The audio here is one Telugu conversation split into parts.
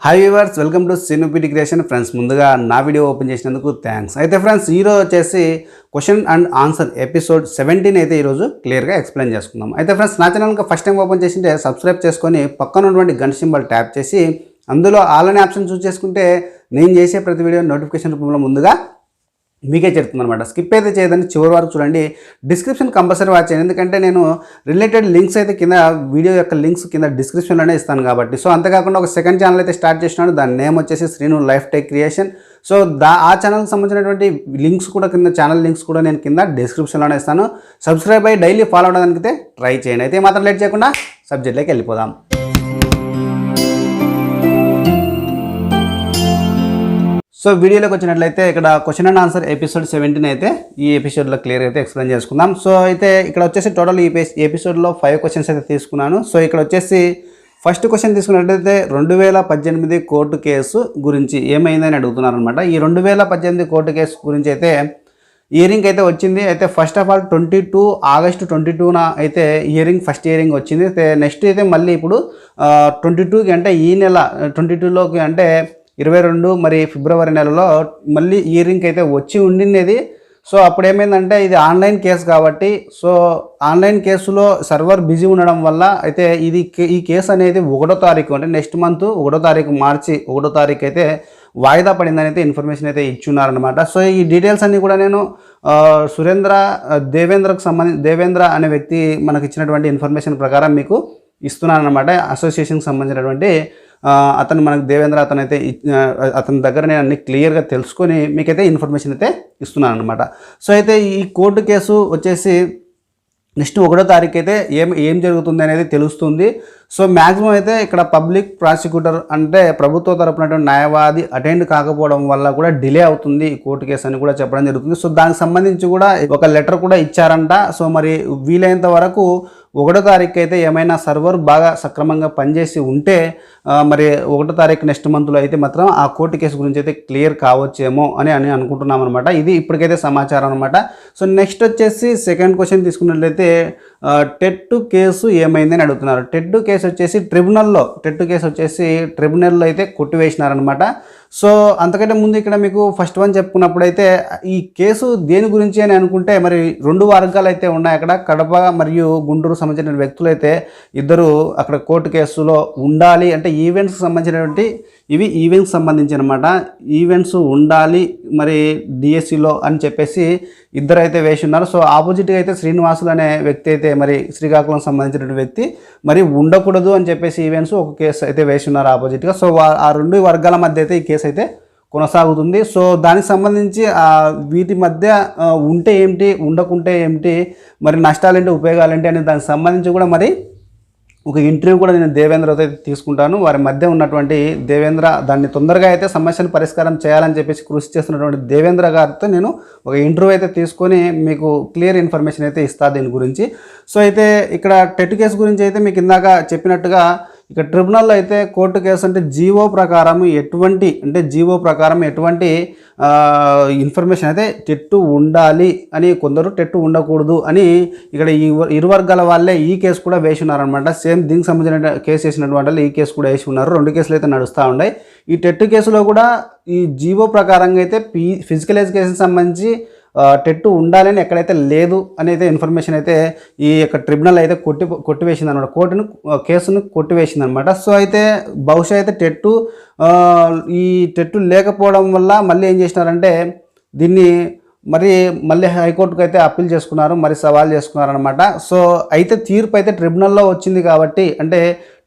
Hi viewers, welcome to SRINU PET CREATIONS. Friends, ముందుగా నా వీడియో ఓపెన్ చేసినందుకు థ్యాంక్స్. అయితే ఫ్రెండ్స్, ఈరోజు వచ్చేసి క్వశ్చన్ అండ్ ఆన్సర్ ఎపిసోడ్ 17 అయితే ఈరోజు క్లియర్గా ఎక్స్ప్లెయిన్ చేసుకుందాం. అయితే ఫ్రెండ్స్, నా ఛానల్కి ఫస్ట్ టైం ఓపెన్ చేసింటే సబ్స్క్రైబ్ చేసుకొని పక్కన ఉన్నటువంటి గంట సింబల్ ట్యాప్ చేసి అందులో ఆల్ అనే ఆప్షన్ చూస్ చేసుకుంటే నేను చేసే ప్రతి వీడియో నోటిఫికేషన్ రూపంలో ముందుగా మీకే చెప్తుంది అనమాట. స్కిప్ అయితే చేయదని చివరి వరకు చూడండి. డిస్క్రిప్షన్ కంపల్సరీ వాచ్ చేయండి, ఎందుకంటే నేను రిలేటెడ్ లింక్స్ అయితే కింద వీడియో యొక్క లింక్స్ కింద డిస్క్రిప్షన్లోనే ఇస్తాను కాబట్టి. సో అంతేకాకుండా ఒక సెకండ్ ఛానల్ అయితే స్టార్ట్ చేసినాను. దాని నేమ్ వచ్చేసి SRINU PET CREATION. సో ఆ ఛానల్కి సంబంధించినటువంటి లింక్స్ కూడా కింద ఛానల్ లింక్స్ కూడా నేను కింద డిస్క్రిప్షన్లోనే ఇస్తాను. సబ్స్క్రైబ్ అయ్యి డైలీ ఫాలో అవడానికి అయితే ట్రై చేయండి. అయితే మాత్రం లేట్ చేయకుండా సబ్జెక్ట్లోకి వెళ్ళిపోదాం. సో వీడియోలోకి వచ్చినట్లయితే ఇక్కడ క్వశ్చన్ అండ్ ఆన్సర్ ఎపిసోడ్ 17 అయితే ఈ ఎపిసోడ్లో క్లియర్ అయితే ఎక్స్ప్లెయిన్ చేసుకుందాం. సో అయితే ఇక్కడ వచ్చేసి టోటల్ ఈ ఎపిసోడ్లో 5 క్వశ్చన్స్ అయితే తీసుకున్నాను. సో ఇక్కడ వచ్చేసి ఫస్ట్ క్వశ్చన్ తీసుకున్నట్లయితే 2018 కోర్టు కేసు గురించి ఏమైందని అడుగుతున్నారు అనమాట. ఈ 2018 కోర్టు కేసు గురించి అయితే హియరింగ్ అయితే వచ్చింది. అయితే ఫస్ట్ ఆఫ్ ఆల్ 22 ఆగస్టు 22న అయితే ఫస్ట్ హియరింగ్ వచ్చింది. అయితే నెక్స్ట్ అయితే మళ్ళీ ఇప్పుడు 22కి అంటే ఈ నెల 22లోకి అంటే 22 మరి ఫిబ్రవరి నెలలో మళ్ళీ హియరింగ్కి అయితే వచ్చి ఉండింది. సో అప్పుడు ఏమైందంటే ఇది ఆన్లైన్ కేసు కాబట్టి, సో ఆన్లైన్ కేసులో సర్వర్ బిజీ ఉండడం వల్ల అయితే ఈ కేసు అనేది 1వ తారీఖు అంటే నెక్స్ట్ మంత్ 1వ తారీఖు మార్చి 1వ తారీఖు అయితే వాయిదా పడిందని అయితే ఇన్ఫర్మేషన్ అయితే ఇచ్చున్నారనమాట. సో ఈ డీటెయిల్స్ అన్నీ కూడా నేను దేవేంద్ర అనే వ్యక్తి మనకు ఇచ్చినటువంటి ఇన్ఫర్మేషన్ ప్రకారం మీకు ఇస్తున్నాను అనమాట. అసోసియేషన్కి సంబంధించినటువంటి అతను మనకు దేవేంద్ర అతని దగ్గర నేను అన్ని క్లియర్గా తెలుసుకొని మీకైతే ఇన్ఫర్మేషన్ అయితే ఇస్తున్నాను అనమాట. సో అయితే ఈ కోర్టు కేసు వచ్చేసి నెక్స్ట్ 1వ తారీఖు అయితే ఏం జరుగుతుంది అనేది తెలుస్తుంది. సో మ్యాక్సిమం అయితే ఇక్కడ పబ్లిక్ ప్రాసిక్యూటర్ అంటే ప్రభుత్వ తరపున న్యాయవాది అటెండ్ కాకపోవడం వల్ల కూడా డిలే అవుతుంది ఈ కోర్టు కేసు అని కూడా చెప్పడం జరుగుతుంది. సో దానికి సంబంధించి కూడా ఒక లెటర్ కూడా ఇచ్చారంట. సో మరి వీలైనంత వరకు 1వ తారీఖు అయితే ఏమైనా సర్వర్ బాగా సక్రమంగా పనిచేసి ఉంటే మరి 1వ తారీఖు నెక్స్ట్ మంత్లో అయితే మాత్రం ఆ కోర్టు కేసు గురించి అయితే క్లియర్ కావచ్చేమో అని అనుకుంటున్నాం అనమాట. ఇది ఇప్పటికైతే సమాచారం అనమాట. సో నెక్స్ట్ వచ్చేసి సెకండ్ క్వశ్చన్ తీసుకున్నట్లయితే టెట్ కేసు ఏమైందని అడుగుతున్నారు. టెట్ కేసు వచ్చేసి ట్రిబ్యునల్లో అయితే కొట్టివేసినారనమాట. సో అంతకంటే ముందు ఇక్కడ మీకు ఫస్ట్ వన్ చెప్పుకున్నప్పుడు అయితే ఈ కేసు దేని గురించి అని అనుకుంటే మరి 2 వర్గాలు అయితే ఉన్నాయి అక్కడ. కడప మరియు గుంటూరు సంబంధించిన వ్యక్తులు అయితే ఇద్దరు అక్కడ కోర్టు కేసులో ఉండాలి అంటే ఈవెంట్స్కి సంబంధించినటువంటి ఈవెంట్స్ సంబంధించి అనమాట. ఈవెంట్స్ ఉండాలి మరి డిఎస్సిలో అని చెప్పేసి ఇద్దరు అయితే వేసి ఉన్నారు. సో ఆపోజిట్గా అయితే శ్రీనివాసులు అనే వ్యక్తి అయితే మరి శ్రీకాకుళం సంబంధించిన వ్యక్తి మరి ఉండకూడదు అని చెప్పేసి ఈవెంట్స్ ఒక కేసు అయితే వేసి ఉన్నారు ఆపోజిట్గా. సో ఆ 2 వర్గాల మధ్య అయితే ఈ కేసు అయితే కొనసాగుతుంది. సో దానికి సంబంధించి వీటి మధ్య ఉంటే ఏమిటి, ఉండకుంటే ఏమిటి, మరి నష్టాలేంటి, ఉపయోగాలేంటి అనే దానికి సంబంధించి కూడా మరి ఒక ఇంటర్వ్యూ కూడా నేను దేవేంద్రతో అయితే తీసుకుంటాను. వారి మధ్య ఉన్నటువంటి దేవేంద్ర దాన్ని తొందరగా అయితే సమస్యను పరిష్కారం చేయాలని చెప్పేసి కృషి చేస్తున్నటువంటి దేవేంద్ర గారితో నేను ఒక ఇంటర్వ్యూ అయితే తీసుకొని మీకు క్లియర్ ఇన్ఫర్మేషన్ అయితే ఇస్తాను దీని గురించి. సో అయితే ఇక్కడ టెట్ కేసు గురించి అయితే మీకు ఇందాక చెప్పినట్టుగా ఇక ట్రిబ్యునల్లో అయితే కోర్టు కేసు అంటే జీవో ప్రకారం ఎటువంటి ఇన్ఫర్మేషన్ అయితే టెట్టు ఉండాలి అని, కొందరు టెట్టు ఉండకూడదు అని ఇక్కడ ఈ 2 వర్గాల వాళ్ళే ఈ కేసు కూడా వేసి ఉన్నారనమాట. సేమ్ దీనికి సంబంధించిన కేసు వేసినటువంటి వాళ్ళు ఈ కేసు కూడా వేసి ఉన్నారు. 2 కేసులు అయితే నడుస్తూ ఉన్నాయి. ఈ టెట్ కేసులో కూడా ఈ జీవో ప్రకారంగా అయితే ఫిజికల్ ఎడ్యుకేషన్ సంబంధించి టెట్టు ఉండాలని ఎక్కడైతే లేదు అనేది ఇన్ఫర్మేషన్ అయితే ఈ యొక్క ట్రిబ్యునల్ అయితే కొట్టివేసింది అనమాట. కేసును కొట్టివేసింది అనమాట. సో అయితే బహుశా అయితే ఈ టెట్టు లేకపోవడం వల్ల మళ్ళీ ఏం చేసినారంటే దీన్ని మళ్ళీ హైకోర్టుకు అయితే అప్పీల్ చేసుకున్నారు, మరి సవాల్ చేసుకున్నారనమాట. సో అయితే తీర్పు అయితే ట్రిబ్యునల్లో వచ్చింది కాబట్టి అంటే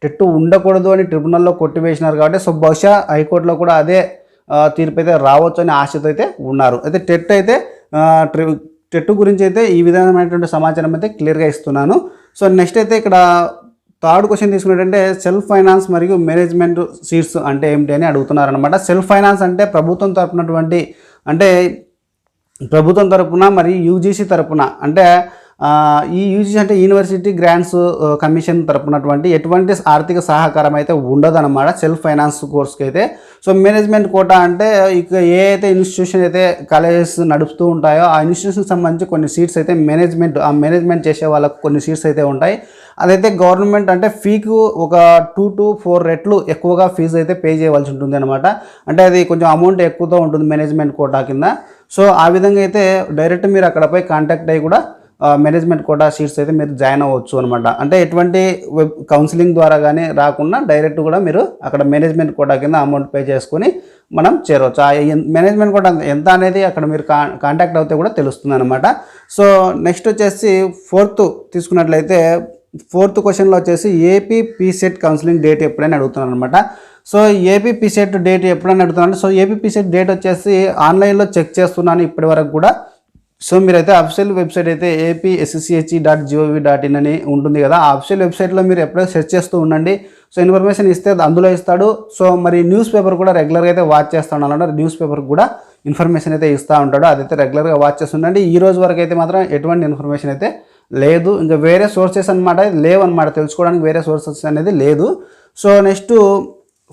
టెట్టు ఉండకూడదు అని ట్రిబ్యునల్లో కొట్టివేసినారు కాబట్టి సో బహుశా హైకోర్టులో కూడా అదే తీర్పు అయితే రావచ్చు అని ఆశతో అయితే ఉన్నారు. అయితే టెట్ గురించి అయితే ఈ విధమైనటువంటి సమాచారం అయితే క్లియర్గా ఇస్తున్నాను. సో నెక్స్ట్ అయితే ఇక్కడ థర్డ్ క్వశ్చన్ తీసుకున్నట్టంటే సెల్ఫ్ ఫైనాన్స్ మరియు మేనేజ్మెంట్ సీట్స్ అంటే ఏమిటి అని అడుగుతున్నారనమాట. సెల్ఫ్ ఫైనాన్స్ అంటే ప్రభుత్వం తరపున మరియు యూజీసీ తరపున అంటే ఈ యూజీసీ అంటే యూనివర్సిటీ గ్రాంట్స్ కమిషన్ తరపునటువంటి ఎటువంటి ఆర్థిక సహకారం అయితే ఉండదన్నమాట సెల్ఫ్ ఫైనాన్స్ కోర్స్కి అయితే. సో మేనేజ్మెంట్ కోటా అంటే ఇక ఏ అయితే ఇన్స్టిట్యూషన్ అయితే కాలేజెస్ నడుపుతూ ఉంటాయో ఆ ఇన్స్టిట్యూషన్కి సంబంధించి కొన్ని సీట్స్ అయితే మేనేజ్మెంట్ చేసే వాళ్ళకు కొన్ని సీట్స్ అయితే ఉంటాయి. అదైతే గవర్నమెంట్ అంటే ఫీకు ఒక 2 to 4 రెట్లు ఎక్కువగా ఫీజు అయితే పే చేయవలసి ఉంటుంది అనమాట. అంటే అది కొంచెం అమౌంట్ ఎక్కువతో ఉంటుంది మేనేజ్మెంట్ కోటా కింద. సో ఆ విధంగా అయితే డైరెక్ట్ మీరు అక్కడపై కాంటాక్ట్ అయ్యి కూడా మేనేజ్మెంట్ కోటా సీట్స్ అయితే మీరు జాయిన్ అవ్వచ్చు అనమాట. అంటే ఎటువంటి కౌన్సిలింగ్ ద్వారా కానీ రాకుండా డైరెక్ట్ కూడా మీరు అక్కడ మేనేజ్మెంట్ కోటా కింద అమౌంట్ పే చేసుకొని మనం చేరవచ్చు. ఆ మేనేజ్మెంట్ కోటా ఎంత అనేది అక్కడ మీరు కాంటాక్ట్ అవుతే కూడా తెలుస్తుంది అనమాట. సో నెక్స్ట్ వచ్చేసి 4th తీసుకున్నట్లయితే 4th క్వశ్చన్లో వచ్చేసి ఏపీ పీసెట్ కౌన్సిలింగ్ డేట్ ఎప్పుడైనా అడుగుతున్నాను అనమాట. సో ఏపీ పీసెట్ డేట్ ఎప్పుడైనా అడుగుతున్నాను. సో ఏపీ పీసెట్ డేట్ వచ్చేసి ఆన్లైన్లో చెక్ చేస్తున్నాను ఇప్పటి వరకు కూడా. సో మీరైతే అఫీషియల్ వెబ్సైట్ అయితే apsche.gov.in అని ఉంటుంది కదా, ఆ అఫీషియల్ వెబ్సైట్లో మీరు ఎప్పుడైనా సెర్చ్ చేస్తూ ఉండండి. సో ఇన్ఫర్మేషన్ ఇస్తే అందులో ఇస్తాడు. సో మరి న్యూస్ పేపర్ కూడా రెగ్యులర్గా అయితే వాచ్ చేస్తాను అన్నమాట. న్యూస్ పేపర్ కూడా ఇన్ఫర్మేషన్ అయితే ఇస్తూ ఉంటాడు, అదైతే రెగ్యులర్గా వాచ్ చేస్తుండండి. ఈ రోజు వరకు అయితే మాత్రం ఎటువంటి ఇన్ఫర్మేషన్ అయితే లేదు. ఇంకా వేరే సోర్సెస్ అనమాట లేవు అనమాట, తెలుసుకోవడానికి వేరే సోర్సెస్ అనేది లేదు. సో నెక్స్ట్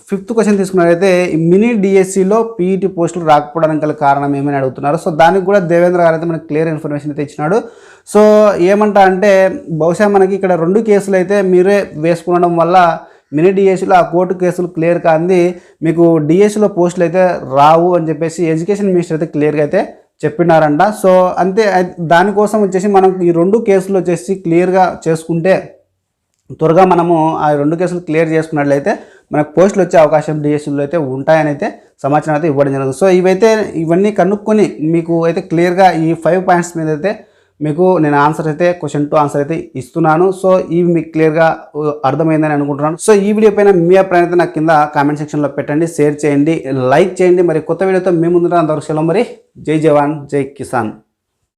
5th క్వశ్చన్ తీసుకున్నట్లయితే మినీ డిఎస్సిలో పీఈటీ పోస్టులు రాకపోవడానికి గల కారణం ఏమని అడుగుతున్నారు. సో దానికి కూడా దేవేంద్ర గారు అయితే మనకి క్లియర్ ఇన్ఫర్మేషన్ అయితే ఇచ్చినాడు. సో ఏమంటా అంటే బహుశా మనకి ఇక్కడ 2 కేసులు అయితే మీరే వేసుకునడం వల్ల మినీ డిఎస్సిలో ఆ కోర్టు కేసులు క్లియర్ కాంది, మీకు డిఎస్సిలో పోస్టులు అయితే రావు అని చెప్పేసి ఎడ్యుకేషన్ మినిస్టర్ అయితే క్లియర్గా అయితే చెప్పినారంట. సో అంతే, దానికోసం వచ్చేసి మనం ఈ 2 కేసులు వచ్చేసి క్లియర్గా చేసుకుంటే త్వరగా మనము ఆ 2 కేసులు క్లియర్ చేసుకున్నట్లయితే మనకు పోస్టులు వచ్చే అవకాశం డిఎస్సిలో అయితే ఉంటాయని అయితే సమాచారం అయితే ఇవ్వడం జరుగుతుంది. సో ఇవన్నీ కనుక్కొని మీకు అయితే క్లియర్గా ఈ 5 పాయింట్స్ మీద అయితే మీకు నేను ఆన్సర్ అయితే క్వశ్చన్ టు ఆన్సర్ అయితే ఇస్తున్నాను. సో ఇవి మీకు క్లియర్గా అర్థమైందని అనుకుంటున్నాను. సో ఈ వీడియో పైన మీ అభిప్రాయం అయితే నాకు కింద కామెంట్ సెక్షన్లో పెట్టండి, షేర్ చేయండి, లైక్ చేయండి. మరి కొత్త వీడియోతో మీ ముందు అంతవరకు సెలవు. మరి జై జవాన్ జై కిసాన్.